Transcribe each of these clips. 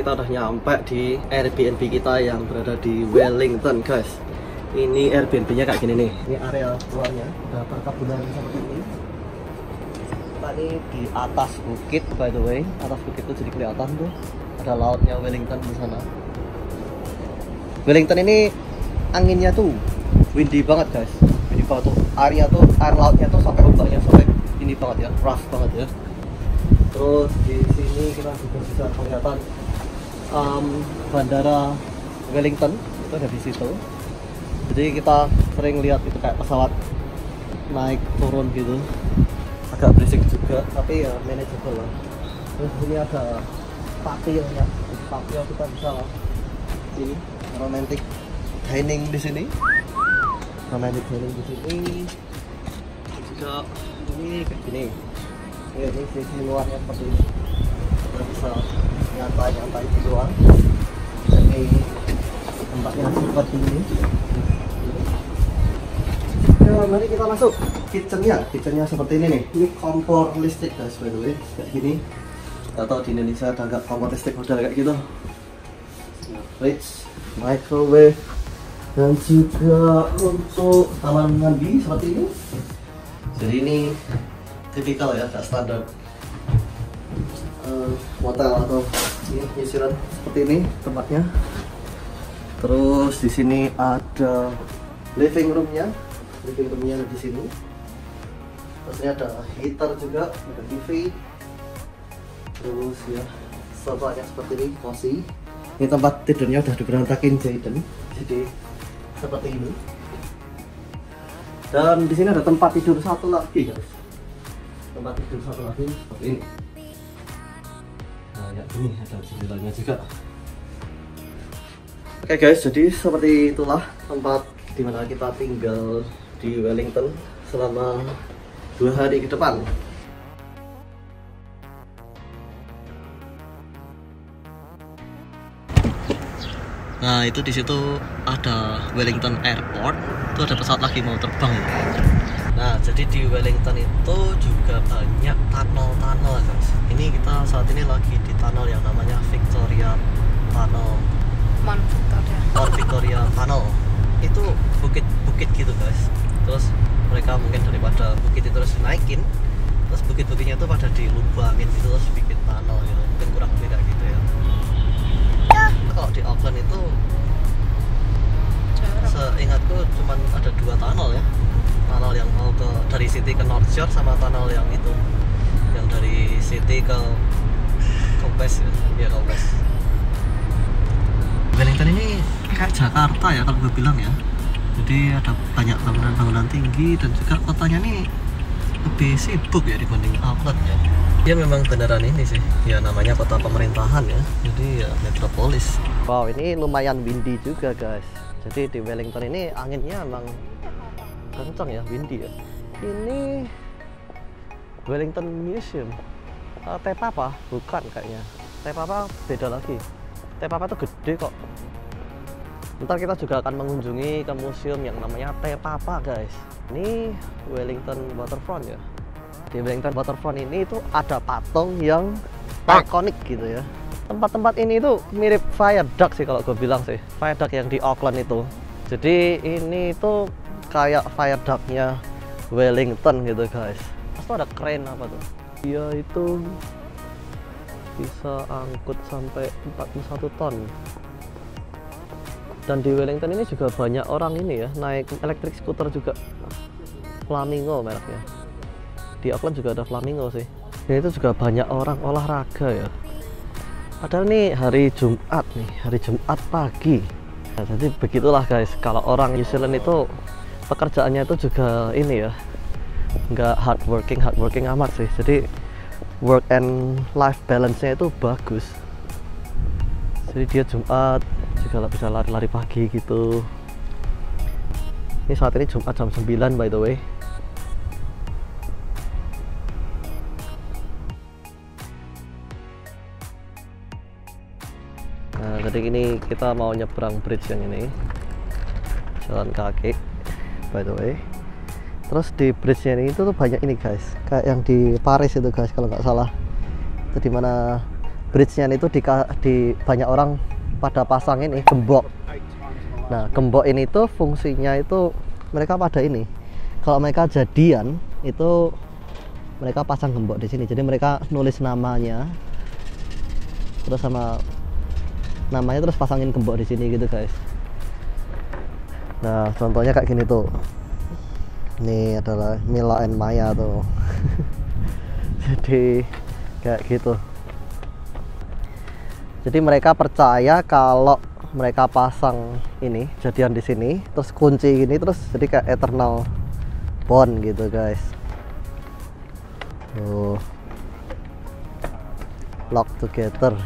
kita udah nyampe di Airbnb kita yang berada di Wellington, guys. Ini Airbnb-nya kayak gini nih. Ini area luarnya, ada perkebunan seperti ini. Kita ini di atas bukit, by the way. Atas bukit itu jadi kelihatan tuh. Ada lautnya Wellington di sana. Wellington ini anginnya tuh windy banget, guys. Windy banget tuh. Area tuh, air lautnya tuh sampai ombaknya sampai ini banget ya, rough banget ya. Terus di sini kita juga bisa kelihatan bandara Wellington itu ada di situ. Jadi kita sering lihat itu kayak pesawat naik turun gitu, agak berisik juga, tapi ya manageable lah. Terus ini ada patio ya, patio kita bisa ini romantic dining di sini, romantic dining di sini. Juga ini kayak gini. Ini sisi luarnya seperti ini. Kita bisa nyantai-nyantai di luar. Ini tempatnya seperti ini. Ya, mari kita masuk kitchennya. Kitchennya seperti ini nih. Ini kompor listrik, guys, by the way. Kayak gini. Atau di Indonesia ada nggak kompor listrik model kayak gitu? Fridge, microwave, dan juga untuk kamar mandi seperti ini. Jadi ini tipikal ya, kayak standar motel atau nyisiran seperti ini tempatnya. Terus di sini ada living roomnya di sini. Terus ini ada heater juga, ada TV. Terus ya sofanya seperti ini, cozy. Ini tempat tidurnya udah diberantakin Jaden, jadi seperti ini. Dan di sini ada tempat tidur satu lagi, guys. Tempat tidur satu lagi seperti ini. Nah, ya ini ada jendelanya juga. Oke, guys, jadi seperti itulah tempat dimana kita tinggal di Wellington selama 2 hari ke depan. Nah, itu di situ ada Wellington Airport. Itu ada pesawat lagi mau terbang. Nah, jadi di Wellington itu juga banyak tunnel-tunnel, guys. Ini kita saat ini lagi di tunnel yang namanya Victoria Tunnel. Mount Victoria Tunnel. Itu bukit-bukit gitu, guys. Terus mereka mungkin daripada bukit itu terus naikin, terus bukit-bukitnya itu pada dilubangin gitu, terus bikin tunnel gitu. Mungkin kurang beda gitu ya. Kalau di Auckland itu seingatku cuman ada 2 tunnel ya. Tunnel yang mau ke dari City ke North Shore sama tunnel yang itu yang dari City ke West ya, ke West. Wellington ini kayak Jakarta ya kalau gue bilang ya. Jadi ada banyak bangunan-bangunan tinggi dan juga kotanya nih lebih sibuk ya dibanding Auckland ya. Dia memang beneran ini sih, ya namanya kota pemerintahan ya, jadi ya metropolis. Wow, ini lumayan windy juga, guys. Jadi di Wellington ini anginnya emang kencang ya, windy ya. Ini Wellington Museum. Te Papa? Bukan kayaknya. Te Papa beda lagi. Te Papa tuh gede kok. Ntar kita juga akan mengunjungi ke museum yang namanya Te Papa, guys. Ini Wellington Waterfront ya. Di Wellington Waterfront ini itu ada patung yang ikonik gitu ya. Tempat-tempat ini tuh mirip viaduct sih kalau gue bilang sih. Viaduct yang di Auckland itu. Jadi ini tuh kayak viaductnya Wellington gitu, guys. Terus ada crane apa tuh? Dia itu bisa angkut sampai 41 ton. Dan di Wellington ini juga banyak orang ini ya, naik electric scooter juga. Flamingo mereknya. Di Auckland juga ada Flamingo sih. Dan itu juga banyak orang olahraga ya. Padahal nih hari Jumat nih, hari Jumat pagi. Nah, jadi begitulah, guys. Kalau orang New Zealand itu pekerjaannya itu juga ini ya, nggak hardworking amat sih. Jadi work and life balance-nya itu bagus. Jadi dia Jumat juga bisa lari-lari pagi gitu. Ini saat ini Jumat jam 9 by the way. Nah, jadi ini kita mau nyebrang bridge yang ini, jalan kaki by the way. Terus di bridge ini itu tuh banyak ini, guys, kayak yang di Paris itu, guys, kalau nggak salah. Itu dimana bridge-nya itu di banyak orang pada pasang ini gembok. Nah, gembok ini tuh fungsinya itu mereka pada ini. Kalau mereka jadian itu mereka pasang gembok di sini. Jadi mereka nulis namanya, terus sama namanya terus pasangin gembok di sini gitu guys. Nah, contohnya kayak gini tuh. Ini adalah Mila and Maya tuh. Jadi kayak gitu. Jadi mereka percaya kalau mereka pasang ini jadian di sini, terus kunci gini, terus jadi kayak eternal bond gitu guys. Lock together.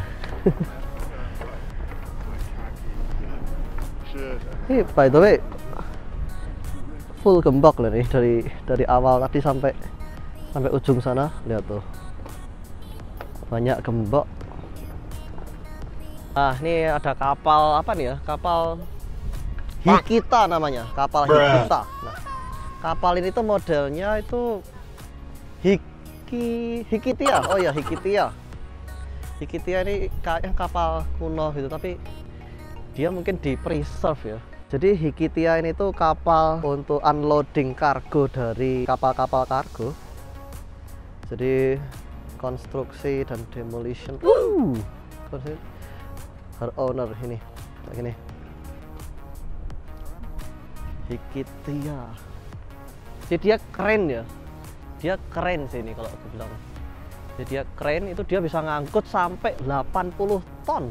Ini by the way full gembok loh nih, dari awal tadi sampai ujung sana. Lihat tuh, banyak gembok. Nah, ini ada kapal apa nih ya? Kapal Hikita namanya, kapal Hikita. Nah, kapal ini tuh modelnya itu Hikitia. Oh ya, Hikitia. Hikitia ini kayak kapal kuno gitu, tapi dia mungkin di preserve ya. Jadi Hikitia ini tuh kapal untuk unloading kargo dari kapal-kapal kargo. Jadi konstruksi dan demolition. Her owner ini kayak gini. Hikitia. Jadi dia keren ya. Dia keren sih ini kalau aku bilang. Jadi dia keren, itu dia bisa ngangkut sampai 80 ton.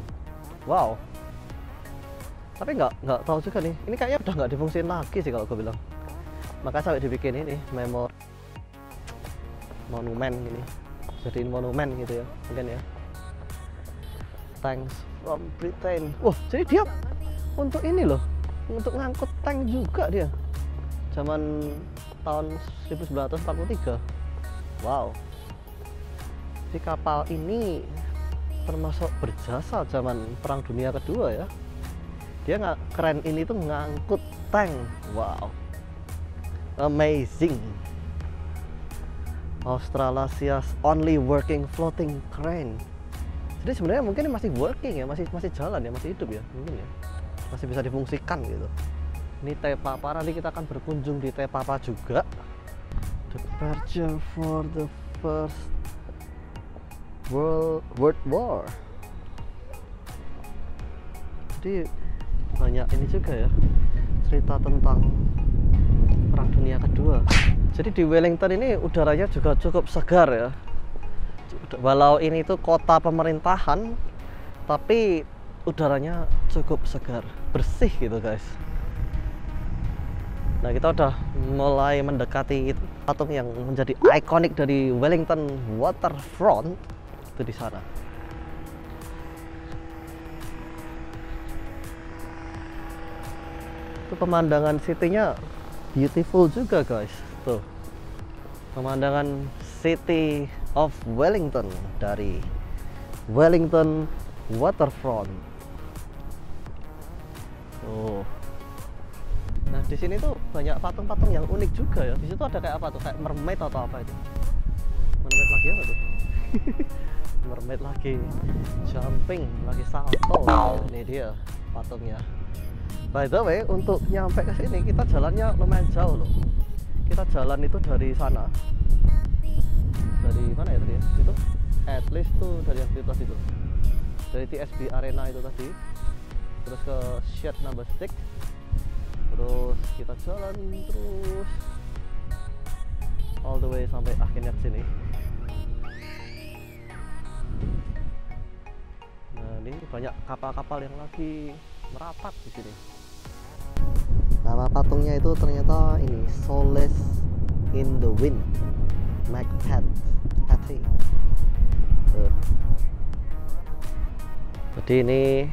Wow. Tapi nggak tahu juga nih. Ini kayaknya udah nggak difungsiin lagi sih kalau aku bilang. Makanya sampai dibikin ini monumen gini. Jadiin monumen gitu ya, mungkin ya. Tanks from Britain. Wah, jadi dia untuk ini loh, untuk ngangkut tank juga dia. Zaman tahun 1943. Wow. Jadi kapal ini termasuk berjasa zaman Perang Dunia Kedua ya. Dia nggak keren ini tuh ngangkut tank. Wow. Amazing. Australasia's only working floating crane. Jadi sebenarnya mungkin masih working ya, masih jalan ya, masih hidup ya, mungkin ya, masih bisa difungsikan gitu. Ini Te Papa, nanti kita akan berkunjung di Te Papa juga. Departure for the First World War. Jadi banyak ini juga ya, cerita tentang Perang Dunia Kedua. Jadi di Wellington ini udaranya juga cukup segar ya. Walau ini tuh kota pemerintahan, tapi udaranya cukup segar, bersih gitu guys. Nah, kita udah mulai mendekati patung yang menjadi ikonik dari Wellington Waterfront, itu di sana. Itu pemandangan city-nya beautiful juga guys. Tuh, pemandangan City of Wellington dari Wellington Waterfront. Oh. Nah, di sini tuh banyak patung-patung yang unik juga ya. Di situ ada kayak apa tuh? Kayak mermaid atau apa itu? Mermaid lagi apa tuh? Mermaid lagi jumping, lagi salto. Ini dia patungnya. By the way, untuk nyampe ke sini kita jalannya lumayan jauh loh. Kita jalan itu dari sana. Dari mana ya tadi ya? Itu at least tuh dari yang atas itu, dari TSB Arena itu tadi, terus ke Shed Number 6, terus kita jalan terus all the way sampai akhirnya ke sini. Nah, ini banyak kapal-kapal yang lagi merapat di sini. Nama patungnya itu ternyata ini Solace in the Wind, Macbeth. Jadi ini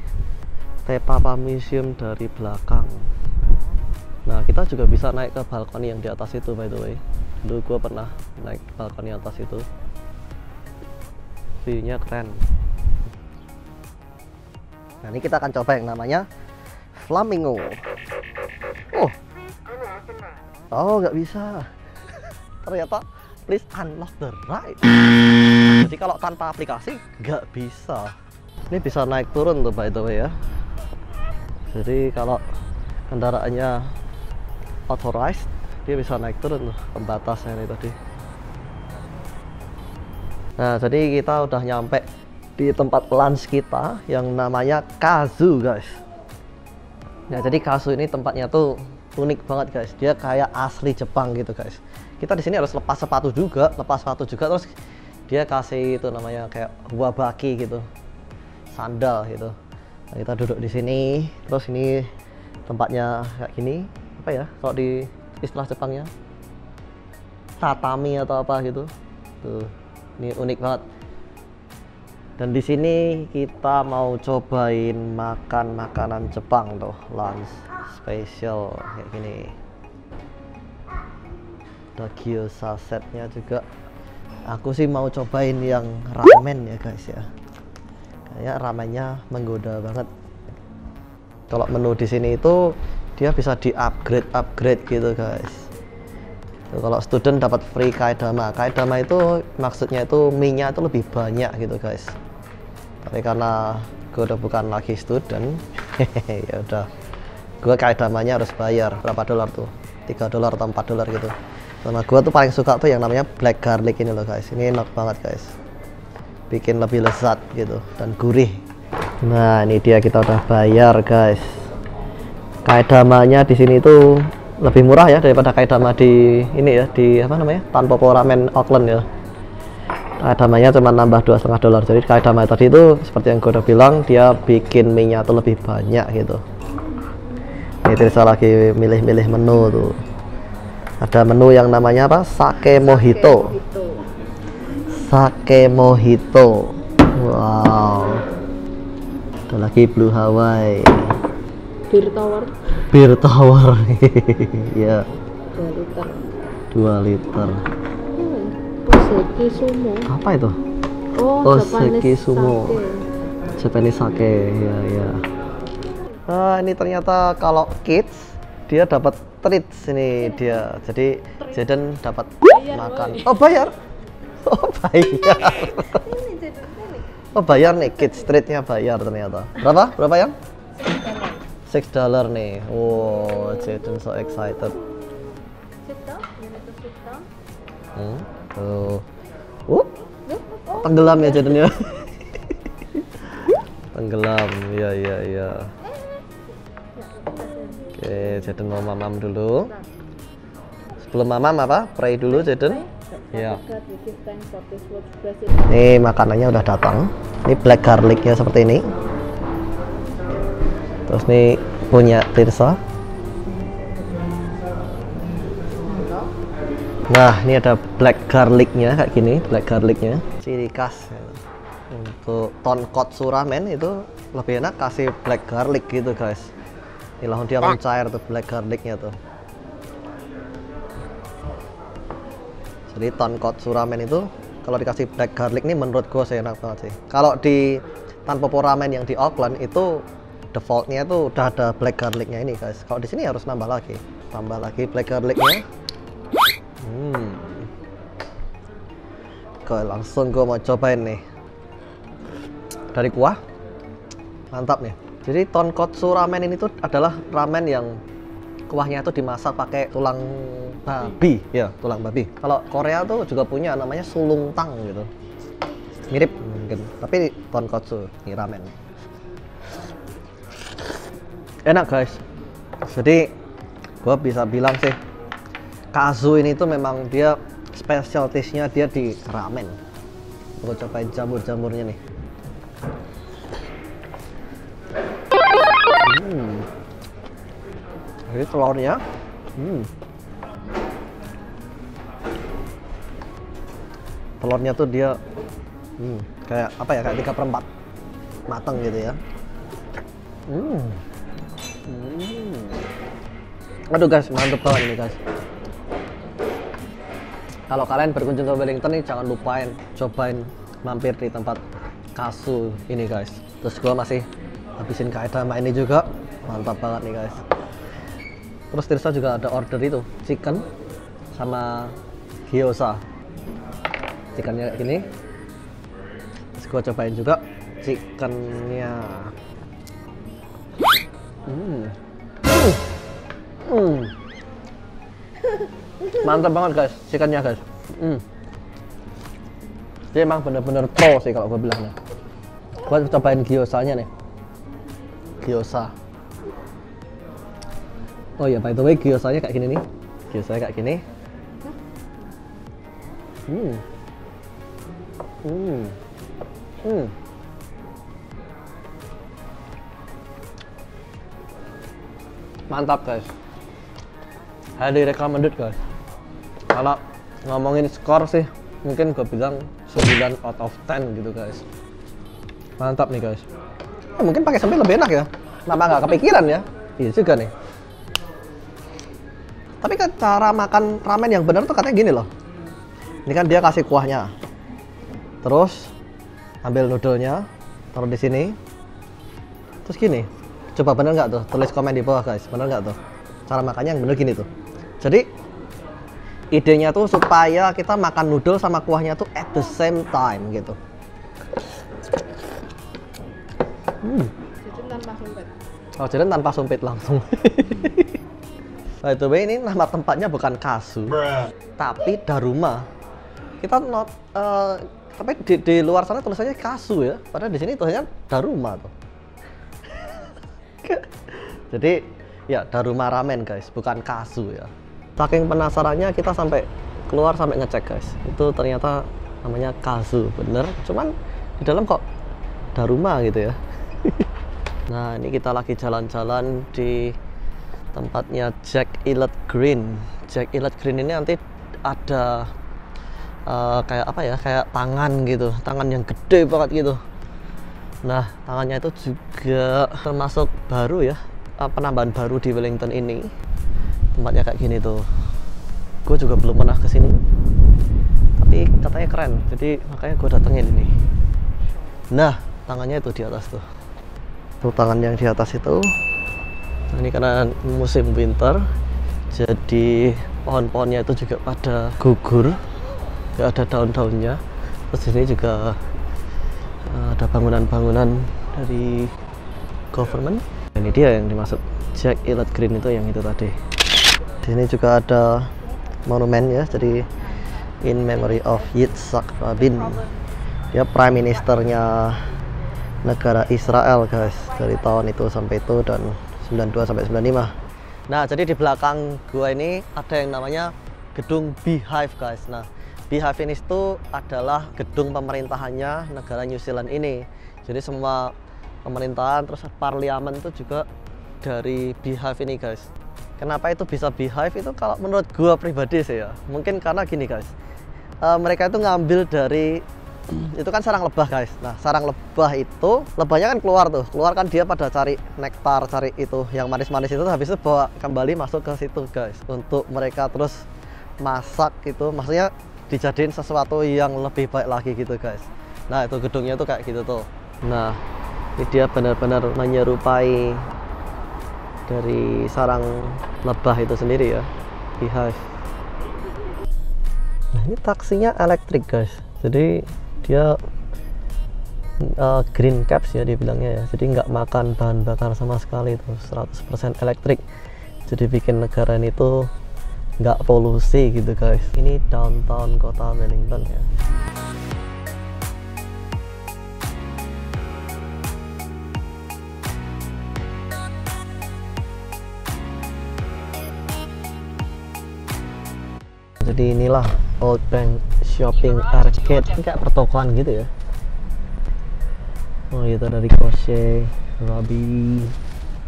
Te Papa Museum dari belakang. Nah, kita juga bisa naik ke balkoni yang di atas itu by the way. Dulu gua pernah naik balkoni atas itu. View-nya keren. Nah, ini kita akan coba yang namanya Flamingo. Oh, nggak bisa. Ternyata please unlock the ride. Jadi kalau tanpa aplikasi nggak bisa. Ini bisa naik turun tuh by the way ya. Jadi kalau kendaraannya authorized, dia bisa naik turun tuh pembatasnya ini tadi. Nah, jadi kita udah nyampe di tempat lunch kita yang namanya Kazu guys. Nah, jadi Kazu ini tempatnya tuh unik banget guys. Dia kayak asli Jepang gitu guys. Kita di sini harus lepas sepatu juga, terus dia kasih itu namanya kayak wabaki gitu, sandal gitu. Nah, kita duduk di sini, terus ini tempatnya kayak gini, apa ya kalau di istilah Jepangnya, tatami atau apa gitu. Tuh, ini unik banget. Dan di sini kita mau cobain makan makanan Jepang tuh, lunch special kayak gini. Ada gyoza setnya juga. Aku sih mau cobain yang ramen ya guys ya. Kayak ramennya menggoda banget. Kalau menu di sini itu dia bisa di-upgrade gitu guys. Tuh, kalau student dapat free kaedama. Kaedama itu maksudnya itu mie-nya itu lebih banyak gitu guys. Tapi karena gue udah bukan lagi student, ya udah, gue kaedamanya harus bayar berapa dolar tuh, $3 atau $4 gitu. Sama gue tuh paling suka tuh yang namanya black garlic ini loh guys. Ini enak banget guys, bikin lebih lezat gitu dan gurih. Nah, ini dia, kita udah bayar guys. Kaedamanya di sini tuh lebih murah ya daripada kaedama di ini ya, di apa namanya, Tanpopo Ramen Auckland ya. Kaedamanya cuma nambah $2,5. Jadi kaedama tadi itu seperti yang gue udah bilang, dia bikin mie nya tuh lebih banyak gitu. Ini Tirsa lagi milih-milih menu tuh. Ada menu yang namanya apa? Sake mojito. Sake mojito. Wow. Ada lagi blue Hawaii. Bir tower. Bir tower. Ya. 2 liter. 2 liter. Oseki sumo. Apa itu? Oh, Oseki sumo. sake. Japanese sake. Ya, ya. Nah, ini ternyata kalau kids dia dapat treats ini dia. Jadi Jaden dapat makan. Woy. Oh, bayar. Oh, bayar. Oh, bayar nih, kids treatnya bayar ternyata. Berapa? Berapa yang? $6 nih. Wow, Jaden so excited. Sit down. You need to sit down. Tuh. Tenggelam ya Jaden ya. Tenggelam. Iya, iya, iya. Oke, Jaden mau mamam dulu. Sebelum mamam apa? Pray dulu Jaden. Ya. Ini makanannya udah datang. Ini black garlicnya seperti ini. Terus nih punya Tirsa. Nah, ini ada black garlicnya kayak gini, black garlicnya. Ciri khas untuk tonkotsu ramen itu lebih enak kasih black garlic gitu guys. Ini langsung dia mencair tuh black garlicnya tuh. Jadi tonkotsu ramen itu kalau dikasih black garlic ini menurut gue sih enak banget sih. Kalau di Tanpopo Ramen yang di Auckland itu defaultnya itu udah ada black garlicnya ini guys. Kalau di sini harus nambah lagi black garlicnya. Oke, langsung gue mau cobain nih dari kuah, mantap nih. Jadi tonkotsu ramen ini tuh adalah ramen yang kuahnya itu dimasak pakai tulang babi, ya tulang babi. Kalau Korea tuh juga punya namanya sulungtang gitu, mirip mungkin, tapi tonkotsu ini ramen. Enak guys. Jadi gue bisa bilang sih Kazu ini tuh memang dia specialties-nya dia di ramen. Gue cobain jamur-jamurnya nih. Jadi telurnya telurnya tuh dia kayak apa ya, kayak 3/4 matang gitu ya. Aduh guys, mantep banget ini guys. Kalau kalian berkunjung ke Wellington nih, jangan lupain cobain mampir di tempat Kazu ini guys. Terus gua masih habisin kaedama ini juga, mantap banget nih guys. Terus Tirsa juga ada order itu chicken sama gyoza. Chickennya kayak gini, Gua cobain juga chickennya. Mantap banget guys, chickennya guys. Dia emang bener-bener pro sih kalau gue bilangnya. Gue cobain gyozanya nih. Gyoza. Oh ya, by the way, gyozanya kayak gini nih. Gyozanya kayak gini. Mantap guys. Highly recommended guys. Kalau ngomongin skor sih, mungkin gue bilang 9 out of 10 gitu guys. Mantap nih guys. Mungkin pakai sempit lebih enak ya. Kenapa nggak kepikiran ya? Iya juga nih. Tapi kan cara makan ramen yang benar tuh katanya gini loh. Ini kan dia kasih kuahnya. Terus ambil noodle-nya, taruh di sini. Terus gini. Coba bener nggak tuh? Tulis komen di bawah guys. Bener nggak tuh? Cara makannya yang bener gini tuh. Jadi idenya tuh supaya kita makan noodle sama kuahnya tuh at the same time gitu. Jajan tanpa sumpit. Oh, jajan tanpa sumpit langsung. By the way, ini nama tempatnya bukan Kasu, tapi Daruma. Kita tapi di luar sana tulisannya Kasu ya, padahal di sini tulisannya Daruma tuh. Jadi ya Daruma Ramen guys, bukan Kasu ya. Saking penasarannya kita sampai keluar sampai ngecek guys. Itu ternyata namanya Kasu, bener. Cuman di dalam kok Daruma gitu ya. Nah, ini kita lagi jalan-jalan di tempatnya Jack Elliot Green. Jack Elliot Green ini nanti ada kayak apa ya, kayak tangan gitu, tangan yang gede banget gitu. Nah, tangannya itu juga termasuk baru ya, penambahan baru di Wellington ini. Tempatnya kayak gini tuh. Gue juga belum pernah kesini, tapi katanya keren, jadi makanya gue datengin ini. Nah, tangannya itu di atas tuh. Tuh tangan yang di atas itu. Ini karena musim winter, jadi pohon-pohonnya itu juga pada gugur, gak ada daun-daunnya. Terus ini juga ada bangunan-bangunan dari government. Ini dia yang dimaksud Jack Elliot Green itu, yang itu tadi. Di sini juga ada monumen ya, jadi in memory of Yitzhak Rabin. Dia prime ministernya negara Israel guys, dari tahun itu sampai itu, dan 92 sampai 95. Nah, jadi di belakang gua ini ada yang namanya gedung Beehive guys. Nah, Beehive ini itu adalah gedung pemerintahannya negara New Zealand ini. Jadi semua pemerintahan terus parlemen itu juga dari Beehive ini guys. Kenapa itu bisa Beehive itu kalau menurut gua pribadi sih ya, mungkin karena gini guys, mereka itu ngambil dari itu kan sarang lebah guys. Nah, sarang lebah itu, lebahnya kan keluar tuh, keluar kan dia pada cari nektar, cari itu yang manis-manis itu, habis itu bawa kembali masuk ke situ guys, untuk mereka terus masak gitu, maksudnya dijadiin sesuatu yang lebih baik lagi gitu guys. Nah, itu gedungnya tuh kayak gitu tuh. Nah, ini dia benar-benar menyerupai dari sarang lebah itu sendiri ya, Beehive. Nah, ini taksinya elektrik guys, jadi dia green caps ya dibilangnya ya, jadi nggak makan bahan bakar sama sekali itu, 100% elektrik, jadi bikin negara ini tuh nggak polusi gitu guys. Ini downtown kota Wellington ya. Jadi inilah Old Bank Shopping Arcade, ini kayak pertokoan gitu ya. Oh, itu dari Koshe, Rabi.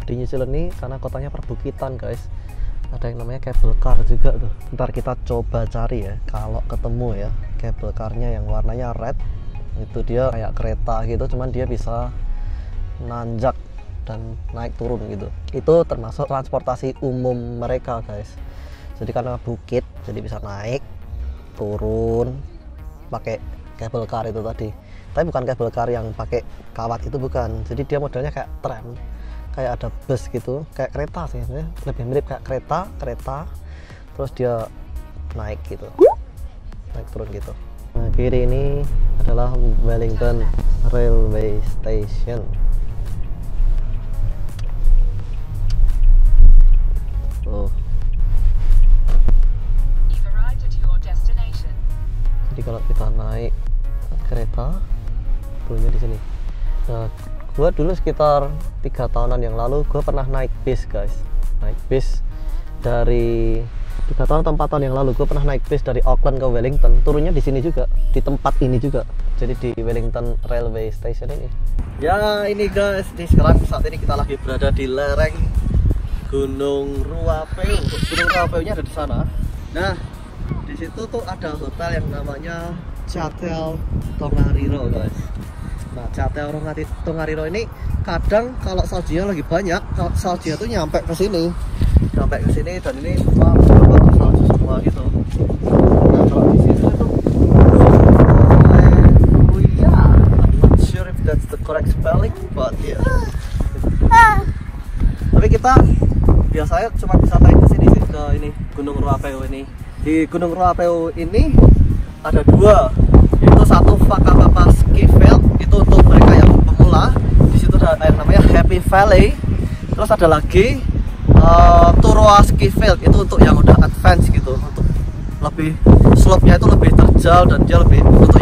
Di New Zealand nih karena kotanya perbukitan guys, ada yang namanya cable car juga tuh. Ntar kita coba cari ya, kalau ketemu ya cable car-nya yang warnanya red. Itu dia kayak kereta gitu, cuman dia bisa nanjak dan naik turun gitu. Itu termasuk transportasi umum mereka guys. Jadi karena bukit, jadi bisa naik turun pakai cable car itu tadi. Tapi bukan cable car yang pakai kawat itu, bukan. Jadi dia modelnya kayak tram, kayak ada bus gitu, kayak kereta sih, lebih mirip kayak kereta, terus dia naik gitu, naik turun gitu. Nah, kiri ini adalah Wellington Railway Station. Oh. Jadi kalau kita naik kereta, turunnya di sini. Nah, gua dulu sekitar 3 tahunan yang lalu, gua pernah naik bis, guys. Naik bis dari 3 tahun atau 4 tahun yang lalu, gue pernah naik bis dari Auckland ke Wellington. Turunnya di sini juga, di tempat ini juga. Jadi di Wellington Railway Station ini. Ya ini guys, sekarang saat ini kita lagi berada di lereng Gunung Ruapeu. Gunung Ruapeu-nya ada di sana. Nah, di situ tuh ada hotel yang namanya Chatel Tongariro, guys. Nah, Chatel Tongariro ini kadang kalau saljunya lagi banyak, saljunya tuh nyampe ke sini. Sampai ke sini, dan ini semua berbagai salju semua gitu. Nah, kalau di sini tuh I'm not sure if that's the correct spelling, but yeah. Tapi kita biasanya cuma bisa naik ke sini sih, ke ini Gunung Ruapeu ini. Di Gunung Ruapeu ini ada 2, yaitu satu Whakapapa Ski Field, itu untuk mereka yang pemula. Di situ ada yang namanya Happy Valley. Terus ada lagi Turoa Ski Field, itu untuk yang udah advance gitu, untuk lebih slope-nya itu lebih terjal dan dia lebih untuk